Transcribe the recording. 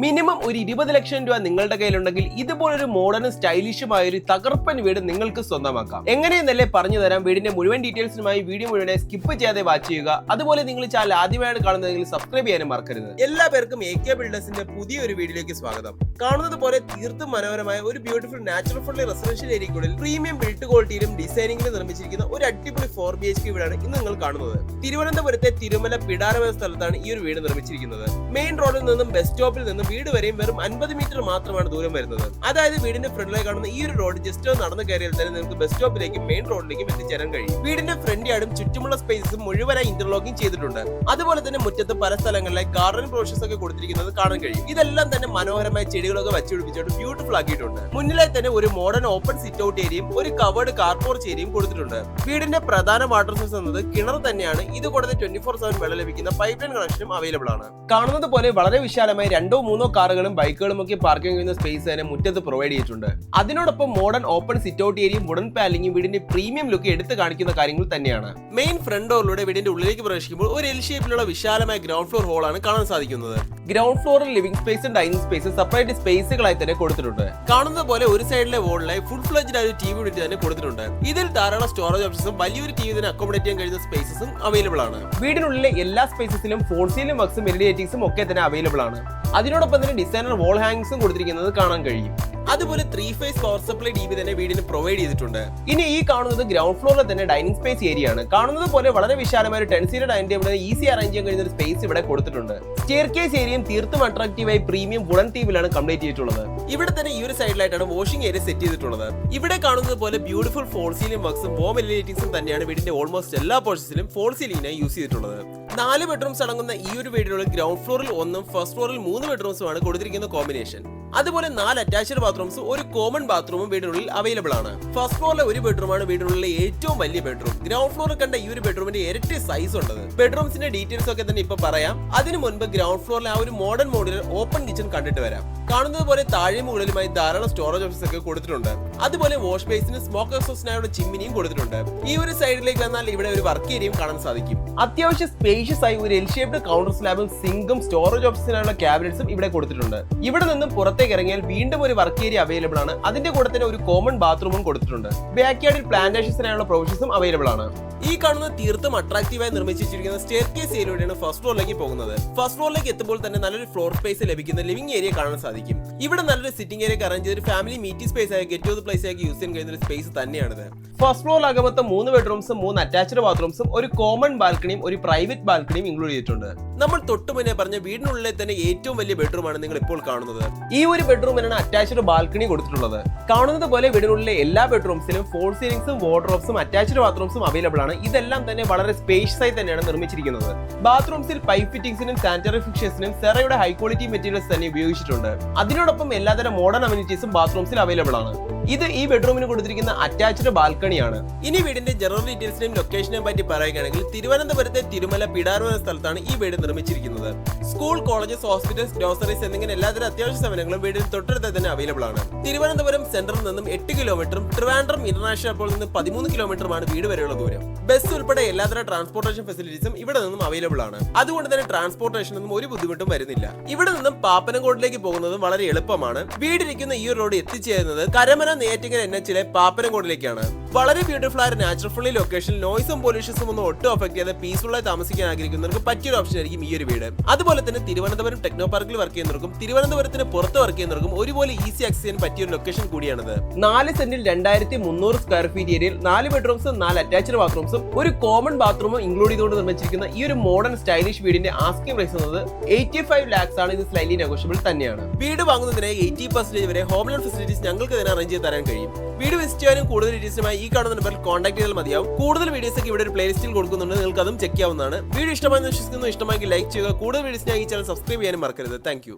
Minimum ഒരു 20 ലക്ഷം രൂപ നിങ്ങളുടെ കയ്യിലുണ്ടെങ്കിൽ ഇതുപോലൊരു മോഡേൺ സ്റ്റൈലിഷുമായ ഒരു തകർപ്പൻ വീട് നിങ്ങൾക്ക് സ്വന്തമാക്കാം. എങ്ങനെയെന്നല്ലേ പറഞ്ഞു തരാം. വീടിന്റെ മുഴുവൻ ഡീറ്റെയിൽസിനുമായി വീഡിയോ മുഴുവൻ സ്കിപ്പ് ചെയ്യാതെ വാച്ച് ചെയ്യുക. അതുപോലെ നിങ്ങൾ ചാനൽ ആദ്യമായാണ് കാണുന്നതെങ്കിൽ സബ്സ്ക്രൈബ് ചെയ്യാനും മറക്കരുത്. എല്ലാ പേർക്കും AK ബിൽഡേഴ്സിന്റെ പുതിയൊരു വീഡിയോയിലേക്ക് സ്വാഗതം. കാണുന്നത് പോലെ തീർത്തും മനോഹരമായ ഒരു ബ്യൂട്ടിഫുൾ നാച്ചുറൽ ഫ്രണ്ട്ലി റെസിഡൻഷ്യൽ ഏരിയക്കുള്ളിൽ പ്രീമിയം ബിൽഡ് ക്വാളിറ്റിയിലും ഡിസൈനിങ്ങിലും നിർമ്മിച്ചിരിക്കുന്ന ഒരു അടിപൊളി 4 BHK വീടാണ് ഇന്ന് നിങ്ങൾ കാണുന്നത്. തിരുവനന്തപുരത്തെ തിരുമല പിടാരം എന്ന സ്ഥലത്താണ് ഈ ഒരു വീട് നിർമ്മിച്ചിരിക്കുന്നത്. മെയിൻ റോഡിൽ നിന്നും ബസ് സ്റ്റോപ്പിൽ നിന്നും വീട് വരെയും വെറും 50 മീറ്റർ മാത്രമാണ് ദൂരം വരുന്നത്. അതായത് വീടിന്റെ ഫ്രണ്ടിലായി കാണുന്ന ഈ ഒരു റോഡ് ജസ്റ്റ് നടന്നു കയറിയാൽ തന്നെ നിങ്ങൾക്ക് ബസ് സ്റ്റോപ്പിലേക്കും മെയിൻ റോഡിലേക്കും എത്തിച്ചേരാൻ കഴിയും. വീടിന്റെ ഫ്രണ്ട് യാർഡും ചുറ്റുമുള്ള സ്പേസസും മുഴുവനായി ഇന്റർലോക്കിംഗ് ചെയ്തിട്ടുണ്ട്. അതുപോലെ തന്നെ മുറ്റത്ത് പല സ്ഥലങ്ങളിലായി ഗാർഡൻ പ്രോഷൻസ് ഒക്കെ കൊടുത്തിരിക്കുന്നത് കാണാൻ കഴിയും. ഇതെല്ലാം തന്നെ മനോഹരമായ ചെടികളൊക്കെ വെച്ചുപിടിപ്പിച്ചിട്ട് ബ്യൂട്ടിഫുൾ ആക്കിയിട്ടുണ്ട്. മുന്നിലായി തന്നെ ഒരു മോഡേൺ ഓപ്പൺ സിറ്റ് ഔട്ട് ഏരിയയും ഒരു കവേർഡ് കാർ പോർച്ച് ഏരിയയും കൊടുത്തിട്ടുണ്ട്. വീടിന്റെ പ്രധാന വാട്ടർ സോഴ്സ് എന്നത് കിണർ തന്നെയാണ്. ഇത് കൂടാതെ 24/7 വെള്ളം ലഭിക്കുന്ന പൈപ്പ് ലൈൻ കണക്ഷനും അവൈലബിൾ ആണ്. കാണുന്നത് പോലെ വളരെ വിശാലമായി 2-3 കാറുകളും ബൈക്കുകളും ഒക്കെ പാർക്കിംഗ് ചെയ്യുന്ന സ്പേസ് തന്നെ മുറ്റത്ത് പ്രൊവൈഡ് ചെയ്തിട്ടുണ്ട്. അതിനോടൊപ്പം മോഡേൺ ഓപ്പൺ സിറ്റ് ഔട്ട് ഏരിയയും വുഡൻ പാനലിംഗും വീടിന്റെ പ്രീമിയം ലുക്ക് എടുത്തു കാണിക്കുന്ന കാര്യങ്ങൾ തന്നെയാണ്. മെയിൻ ഫ്രണ്ട് ഡോറിലൂടെ വീടിന്റെ ഉള്ളിലേക്ക് പ്രവേശിക്കുമ്പോൾ ഒരു എൽ ഷേപ്പിലുള്ള വിശാലമായ ഗ്രൗണ്ട് ഫ്ലോർ ഹോളാണ് കാണാൻ സാധിക്കുന്നത്. ഗ്രൗണ്ട് ഫ്ലോറിൽ ലിവിംഗ് സ്പേസും ഡൈനിങ് സ്പേസും സെപ്പറേറ്റ് സ്പേസുകളായി തന്നെ കൊടുത്തിട്ടുണ്ട്. കാണുന്നത് പോലെ ഒരു സൈഡിലെ വോളിലായി ഫുൾ ഫ്ലെഡ്ജ്ഡ് ആയ ഒരു TV യൂണിറ്റ് തന്നെ കൊടുത്തിട്ടുണ്ട്. ഇതിൽ ധാരാളം സ്റ്റോറേജ് ഓപ്ഷൻസും വലിയൊരു TV തന്നെ അക്കോമഡേറ്റ് ചെയ്യാൻ കഴിയുന്ന സ്പേസസും അവൈലബിൾ ആണ്. വീടിനുള്ളിലെ എല്ലാ സ്പേസസിലും ഫോൾ സീലിംഗ് വർക്സും മെലിഡിയേറ്റിംഗ്സും ഒക്കെ തന്നെ അവൈലബിൾ ആണ്. അതിനോടൊപ്പം തന്നെ ഡിസൈനർ വോൾ ഹാങ്ങിങ്സും കൊടുത്തിരിക്കുന്നത് കാണാൻ കഴിയും. അതുപോലെ 3 ഫേസ് പവർ സപ്ലൈ DB തന്നെ വീടിന് പ്രൊവൈഡ് ചെയ്തിട്ടുണ്ട്. ഇനി ഈ കാണുന്നത് ഗ്രൗണ്ട് ഫ്ലോറിലെ തന്നെ ഡൈനിങ് സ്പേസ് ഏരിയ ആണ്. കാണുന്നത് പോലെ വളരെ വിശാലമായ ഒരു 10 seater dining table easy arrange ചെയ്യാൻ കഴിയുന്ന ഒരു സ്പേസ് ഇവിടെ കൊടുത്തിട്ടുണ്ട്. സ്റ്റെയർകേസ് ഏരിയയും തീർത്തും അട്രാക്റ്റീവായി പ്രീമിയം വുഡൻ തീമിലാണ് കംപ്ലീറ്റ് ചെയ്തിട്ടുള്ളത്. ഇവിടെ തന്നെ ഈ ഒരു സൈഡിലായിട്ടാണ് വാഷിംഗ് ഏരിയ സെറ്റ് ചെയ്തിട്ടുള്ളത്. ഇവിടെ കാണുന്നത് പോലെ ബ്യൂട്ടിഫുൾ ഫോൾ സീലിംഗ് വർക്സും വോം എലിവേറ്റിംഗ്സും തന്നെയാണ് വീടിന്റെ ഓൾമോസ്റ്റ് എല്ലാ പോർഷൻസിലും ഫോൾ സീലിംഗിനായി യൂസ് ചെയ്തിട്ടുള്ളത്. 4 ബെഡ്റൂംസ് അടങ്ങുന്ന ഈ ഒരു വീടിനുള്ളിൽ ഗ്രൗണ്ട് ഫ്ലോറിൽ 1ഉം ഫസ്റ്റ് ഫ്ലോറിൽ 3 ബെഡ്റൂംസുമാണ് കൊടുത്തിരിക്കുന്ന കോമ്പിനേഷൻ. അതുപോലെ 4 അറ്റാച്ച്ഡ് ബാത്റൂംസും ഒരു കോമൺ ബാത്റൂമും വീടിനുള്ളിൽ അവൈലബിൾ ആണ്. ഫസ്റ്റ് ഫ്ലോറിലെ ഒരു ബെഡ്റൂമാണ് വീടിനുള്ളിലെ ഏറ്റവും വലിയ ബെഡ്റൂം. ഗ്രൗണ്ട് ഫ്ലോറിൽ കണ്ട ഈ ഒരു ബെഡ്റൂമിന്റെ ഇരട്ടി സൈസ് ഉണ്ട്. ബെഡ്റൂംസിന്റെ ഡീറ്റെയിൽസ് ഒക്കെ തന്നെ ഇപ്പൊ പറയാം. അതിനു മുൻപ് ഗ്രൗണ്ട് ഫ്ലോറിലെ ആ ഒരു മോഡേൺ മോഡുലർ ഓപ്പൺ കിച്ചൺ കണ്ടിട്ട് വരാം. കാണുന്നത് പോലെ താഴെ മുകളിലുമായി ധാരാളം സ്റ്റോറേജ് ഓപ്ഷൻസ് ഒക്കെ കൊടുത്തിട്ടുണ്ട്. അതുപോലെ വാഷ് ബേസിന് സ്മോക്ക് എക്സോസ്റ്റിനായുള്ള ചിമ്മിനിയും കൊടുത്തിട്ടുണ്ട്. ഈ ഒരു സൈഡിലേക്ക് വന്നാൽ ഇവിടെ ഒരു വർക്ക് ഏരിയയും കാണാൻ സാധിക്കും. അത്യാവശ്യം സ്പേഷ്യസ് ആയി ഒരു എൽ ഷേപ്ഡ് കൗണ്ടർ സ്ലാബും സിങ്കും സ്റ്റോറേജ് ഓപ്ഷൻസിനുള്ള ക്യാബിനറ്റ്സും ഇവിടെ കൊടുത്തിട്ടുണ്ട്. ഇവിടെ നിന്നും പുറത്തേക്ക് ഇറങ്ങിയാൽ വീണ്ടും ഒരു വർക്ക് ഏരിയ അവൈലബിൾ ആണ്. അതിന്റെ കൂടെ തന്നെ ഒരു കോമൺ ബാത്റൂമും കൊടുത്തിട്ടുണ്ട്. ബാക്ക് യാർഡിൽ പ്ലാന്റേഷൻസിനായുള്ള പ്രൊവിഷൻസും അവൈലബിൾ ആണ്. ഈ കാണുന്ന തീർത്തും അട്രാക്റ്റീവായി നിർമ്മിച്ചിരിക്കുന്ന സ്റ്റെയർകേസ് ഏരിയയിലൂടെയാണ് ഫസ്റ്റ് ഫ്ലോറിലേക്ക് പോകുന്നത്. ഫസ്റ്റ് ഫ്ലോറിലേക്ക് എത്തുമ്പോൾ തന്നെ നല്ലൊരു ഫ്ലോർ സ്പേസ് ലഭിക്കുന്ന ലിവിംഗ് ഏരിയ കാണാൻ സാധിക്കും. ഇവിടെ നല്ലൊരു സിറ്റിംഗ് ഏരിയ അറേഞ്ച് ചെയ്ത് ഒരു ഫാമിലി മീറ്റിംഗ് സ്പേസ് ആയി ഗെറ്റ് ടു പ്ലേസ് ആയി യൂസ് ചെയ്യാൻ കഴിയുന്ന ഒരു സ്പേസ് തന്നെയാണിത്. ഫസ്റ്റ് ഫ്ലോറിലകമൊത്തം 3 ബെഡ്റൂംസും 3 അറ്റാച്ച്ഡ് ബാത്റൂംസും ഒരു കോമൺ ബാൽക്കണിയും ഒരു പ്രൈവറ്റ് ബാൽക്കണിയും ഇൻക്ലൂഡ് ചെയ്തിട്ടുണ്ട്. നമ്മൾ തൊട്ടു മുന്നേ പറഞ്ഞ വീടിനുള്ളിലെ തന്നെ ഏറ്റവും വലിയ ബെഡ്റൂമാണ് നിങ്ങൾ ഇപ്പോൾ കാണുന്നത്. ഈ ഒരു ബെഡ്റൂമിനാണ് അറ്റാച്ച്ഡ് ബാൽക്കണി കൊടുത്തിട്ടുള്ളത്. കാണുന്നത് പോലെ വീടിനുള്ളിലെ എല്ലാ ബെഡ്റൂംസിലും ഫോൾ സീലിംഗ്സും വാർഡ്രോബ്സും അറ്റാച്ച്ഡ് ബാത്റൂംസും അവൈലബിൾ ആണ്. ഇതെല്ലാം തന്നെ വളരെ സ്പേഷ്യസ് ആയി തന്നെയാണ് നിർമ്മിച്ചിരിക്കുന്നത്. ബാത്റൂംസിൽ പൈപ്പ് ഫിറ്റിംഗ്സിനും സാനിറ്ററി ഫിക്സേഴ്സിനും സെറയുടെ ഹൈ ക്വാളിറ്റി മെറ്റീരിയൽസ് തന്നെ ഉപയോഗിച്ചിട്ടുണ്ട്. അതിനോടൊപ്പം എല്ലാതരം മോഡേൺ അമ്യൂണിറ്റീസും ബാത്റൂംസിൽ അവൈലബിൾ ആണ്. ഇത് ഈ ബെഡ്റൂമിന് കൊടുത്തിരിക്കുന്ന അറ്റാച്ച്ഡ് ബാൽക്കണിയാണ്. ഇനി വീടിന്റെ ജനറൽ ഡീറ്റെയിൽസിനെയും ലൊക്കേഷനെയും പറ്റി പറയുകയാണെങ്കിൽ തിരുവനന്തപുരത്തെ തിരുമല പിടാരം എന്ന സ്ഥലത്താണ് ഈ വീട് നിർമ്മിച്ചിരിക്കുന്നത്. സ്കൂൾ, കോളേജസ്, ഹോസ്പിറ്റൽസ്, ഗ്രോസറീസ് എന്നിങ്ങനെ എല്ലാതരം അത്യാവശ്യ സേവനങ്ങളും വീടിന് തൊട്ടടുത്ത് തന്നെ അവൈലബിൾ ആണ്. തിരുവനന്തപുരം സെന്ററിൽ നിന്നും 8 കിലോമീറ്ററും ട്രിവാൻഡ്രം ഇന്റർനാഷണൽ എയർപോർട്ടിൽ നിന്ന് 13 കിലോമീറ്ററുമാണ് വീട് വരെയുള്ള ദൂരം. ബസ് ഉൾപ്പെടെ എല്ലാതരം ട്രാൻസ്പോർട്ടേഷൻ ഫെസിലിറ്റീസും ഇവിടെ നിന്നും അവൈലബിൾ ആണ്. അതുകൊണ്ട് തന്നെ ട്രാൻസ്പോർട്ടേഷനൊന്നും ഒരു ബുദ്ധിമുട്ടും വരുന്നില്ല. ഇവിടെ നിന്നും പാപ്പനംകോടിലേക്ക് പോകുന്നതും വളരെ എളുപ്പമാണ്. വീടിരിക്കുന്ന ഈ റോഡ് എത്തിച്ചേരുന്നത് കരമന നെയ്യാറ്റിൻകര NH-ലെ പാപ്പനംകോടിലേക്കാണ്. വളരെ ബ്യൂട്ടിഫുൾ ആയ നാച്ചുറൽ ഫ്രണ്ട്ലി ലൊക്കേഷൻ, നോയ്സും പൊല്യൂഷൻസും ഒന്നും ഒട്ടും അഫക്ട് ചെയ്യാതെ പീസ്ഫുൾ ആയി താമസിക്കാൻ ആഗ്രഹിക്കുന്നവർക്ക് പറ്റിയൊരു ഓപ്ഷൻ ആയിരിക്കും ഈ ഒരു വീട്. അതുപോലെ തന്നെ തിരുവനന്തപുരം ടെക്നോ പാർക്കിൽ വർക്ക് ചെയ്യുന്നവർക്കും തിരുവനന്തപുരത്തിന് പുറത്ത് വർക്ക് ചെയ്യുന്നവർക്കും ഒരുപോലെ ഈസി ആക്സസ് ചെയ്യാൻ പറ്റിയ ഒരു ലൊക്കേഷൻ കൂടിയാണിത്. 4 സെന്റിൽ 2300 സ്ക്വയർ ഫീറ്റ് ഏരിയയിൽ 4 ബെഡ്റൂംസും 4 അറ്റാച്ച്ഡ് ബാത്റൂംസും ഒരു കോമൺ ബാത്റൂമും ഇൻക്ലൂഡ് ചെയ്തുകൊണ്ട് നിർമ്മിച്ചിരിക്കുന്ന ഈ ഒരു മോഡേൺ സ്റ്റൈലിഷ് വീടിന്റെ ആസ്കിംഗ് പ്രൈസ് എന്നത് 85 lakhs ആണ്. ഇത് സ്ലൈറ്റ്ലി നെഗോഷ്യബിൾ തന്നെയാണ്. വീട് വാങ്ങുന്നതിനായി 80% വരെ ഹോം ലോൺ ഫെസിലിറ്റീസ് ഞങ്ങൾക്ക് തന്നെ അറേഞ്ച് ചെയ്ത് തരാൻ കഴിയും. വീട് വിസിറ്റ് ചെയ്യാനും കൂടുതൽ ഡീറ്റെയിൽസുമായി ഈ കാണുന്ന നമ്പറിൽ കോൺടാക്ട് ചെയ്താൽ മതിയാവും. കൂടുതൽ വീഡിയോസ് ഒക്കെ ഇവിടെ ഒരു പ്ലേലിസ്റ്റിൽ കൊടുക്കുന്നുണ്ട്, നിങ്ങൾക്ക് അതും ചെക്ക് ചെയ്യാവുന്നതാണ്. വീഡിയോ ഇഷ്ടമായി വിശ്വസിക്കുന്നു. ഇഷ്ടമായി ലൈക്ക് ചെയ്യുക. കൂടുതൽ വീഡിയോസിനായി ഈ ചാനൽ സബ്സ്ക്രൈബ് ചെയ്യാനും മറക്കരുത്. താങ്ക്